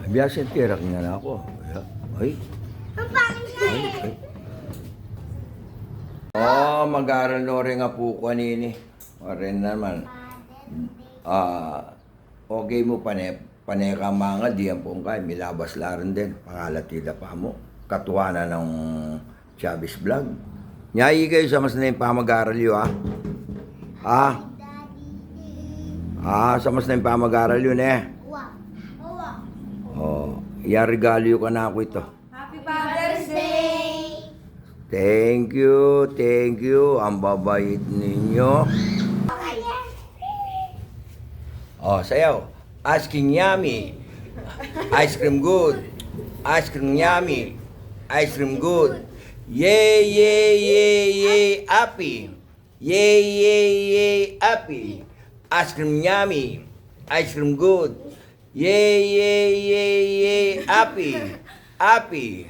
Biyasin tirak nga na ako. Ay. Ay. Oh, mag-aaral no rin nga po kanini. O rin naman. Okay mo paneka mga diyan po kay milabas laran din. Pangalatida pa mo. Katuwana ng Chavez Vlog. Nyayi kayo sa mas na yung pamag-aaral yun, ha? Sa mas na yung pamag-aaral yun, Oh, regalo ka na ako ito. Happy Father's Day! Thank you. Ang babait ninyo. Oh, sayaw. Asking yummy. Ice cream good. Ice cream yummy. Ice cream good. Yay, happy. Yay, happy. Ice cream yummy. Ice cream good. Yay, happy. Happy.